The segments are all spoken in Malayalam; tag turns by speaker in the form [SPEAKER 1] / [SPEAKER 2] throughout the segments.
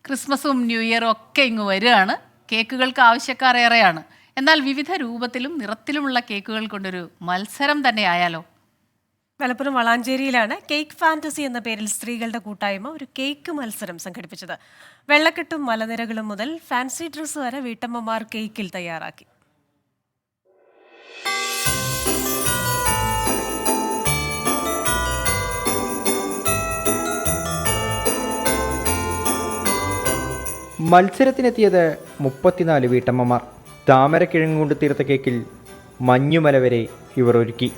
[SPEAKER 1] ക്രിസ്മസും ന്യൂ ഇയറും ഒക്കെ ഇങ്ങ് വരികയാണ്. കേക്കുകൾക്ക് ആവശ്യക്കാർ ഏറെയാണ്. എന്നാൽ വിവിധ രൂപത്തിലും നിറത്തിലുമുള്ള കേക്കുകൾ കൊണ്ടൊരു മത്സരം തന്നെ ആയാലോ?
[SPEAKER 2] മലപ്പുറം വളാഞ്ചേരിയിലാണ് കേക്ക് ഫാന്റസി എന്ന പേരിൽ സ്ത്രീകളുടെ കൂട്ടായ്മ ഒരു കേക്ക് മത്സരം സംഘടിപ്പിച്ചത്. വെള്ളക്കെട്ടും മലനിരകളും മുതൽ ഫാൻസി ഡ്രസ്സ് വരെ വീട്ടമ്മമാർ കേക്കിൽ തയ്യാറാക്കി.
[SPEAKER 3] മത്സരത്തിനെത്തിയത് 34 വീട്ടമ്മമാർ. താമരക്കിഴങ്ങ് കൊണ്ട് തീർത്ത കേക്കിൽ മഞ്ഞുമല വരെ ഇവർ ഒരുക്കി.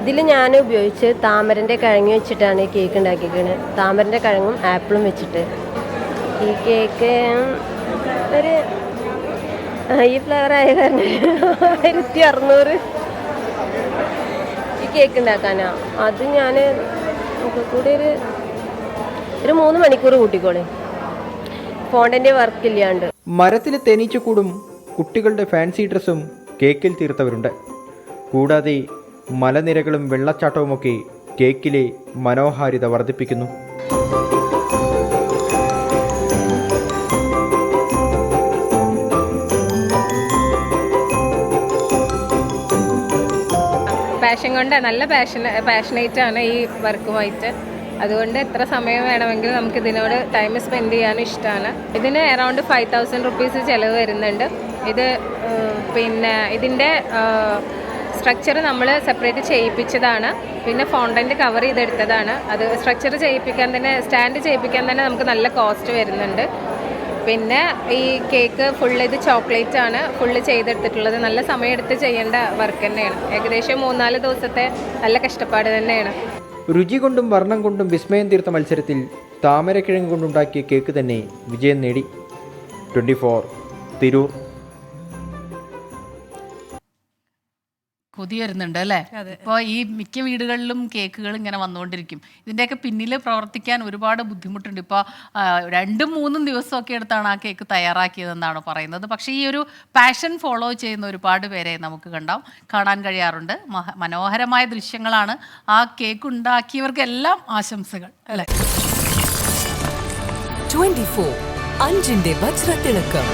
[SPEAKER 4] ഇതിൽ ഞാൻ ഉപയോഗിച്ച് താമരൻ്റെ കിഴങ്ങ് വെച്ചിട്ടാണ് ഈ കേക്ക് ഉണ്ടാക്കിയിരിക്കുന്നത്. താമരൻ്റെ കിഴങ്ങും ആപ്പിളും വെച്ചിട്ട് ഈ കേക്ക് ഒരു ഈ ഫ്ലേവർ ആയ കാരണം 1600 ഈ കേക്ക് ഉണ്ടാക്കാനാ. അത് ഞാൻ കൂടി ഒരു 3 മണിക്കൂർ കൂട്ടിക്കോളെ, ഫോണ്ടിൻ്റെ വർക്ക് ഇല്ലാണ്ട്.
[SPEAKER 3] മരത്തിൽ തേനീച്ചക്കൂടും കുട്ടികളുടെ ഫാൻസി ഡ്രസ്സും കേക്കിൽ തീർത്തവരുണ്ട്. കൂടാതെ മലനിരകളും വെള്ളച്ചാട്ടവുമൊക്കെ കേക്കിലെ മനോഹാരിത വർദ്ധിപ്പിക്കുന്നു.
[SPEAKER 5] പാഷൻ കൊണ്ട് നല്ല പാഷനേറ്റാണ് ഈ വർക്കുമായിട്ട്. അതുകൊണ്ട് എത്ര സമയം വേണമെങ്കിലും നമുക്ക് ഇതിനോട് ടൈം സ്പെൻഡ് ചെയ്യാനും ഇഷ്ടമാണ്. ഇതിന് അറൗണ്ട് 5000 റുപ്പീസ് ചിലവ് വരുന്നുണ്ട്. ഇത് പിന്നെ ഇതിൻ്റെ സ്ട്രക്ചർ നമ്മൾ സെപ്പറേറ്റ് ചെയ്യിപ്പിച്ചതാണ്. പിന്നെ ഫോണ്ടൻ്റ് കവർ ചെയ്തെടുത്തതാണ്. അത് സ്ട്രക്ചർ ചെയ്യിപ്പിക്കാൻ തന്നെ, സ്റ്റാൻഡ് ചെയ്യിപ്പിക്കാൻ തന്നെ നമുക്ക് നല്ല കോസ്റ്റ് വരുന്നുണ്ട്. പിന്നെ ഈ കേക്ക് ഫുള്ള് ഇത് ചോക്ലേറ്റ് ആണ് ഫുള്ള് ചെയ്തെടുത്തിട്ടുള്ളത്. നല്ല സമയമെടുത്ത് ചെയ്യേണ്ട വർക്ക് തന്നെയാണ്. ഏകദേശം 3-4 ദിവസത്തെ നല്ല കഷ്ടപ്പാട് തന്നെയാണ്.
[SPEAKER 3] രുചി കൊണ്ടും വർണ്ണം കൊണ്ടും വിസ്മയം തീർത്ത മത്സരത്തിൽ താമരക്കിഴങ്ങ് കൊണ്ടുണ്ടാക്കിയ കേക്ക് തന്നെ വിജയം നേടി. 24 തിരൂർ.
[SPEAKER 1] കൊതി വരുന്നുണ്ട് അല്ലേ? ഇപ്പോൾ ഈ മിക്ക വീടുകളിലും കേക്കുകൾ ഇങ്ങനെ വന്നുകൊണ്ടിരിക്കും. ഇതിൻ്റെയൊക്കെ പിന്നിൽ പ്രവർത്തിക്കാൻ ഒരുപാട് ബുദ്ധിമുട്ടുണ്ട്. ഇപ്പോൾ 2-3 ദിവസമൊക്കെ എടുത്താണ് ആ കേക്ക് തയ്യാറാക്കിയതെന്നാണ് പറയുന്നത്. പക്ഷേ ഈ ഒരു പാഷൻ ഫോളോ ചെയ്യുന്ന ഒരുപാട് പേരെ നമുക്ക് കാണാൻ കഴിയാറുണ്ട്. മനോഹരമായ ദൃശ്യങ്ങളാണ്. ആ കേക്ക് ഉണ്ടാക്കിയവർക്കെല്ലാം ആശംസകൾ അല്ലേ?
[SPEAKER 6] 24 5-ന്റെ വജ്രത്തിളക്കം.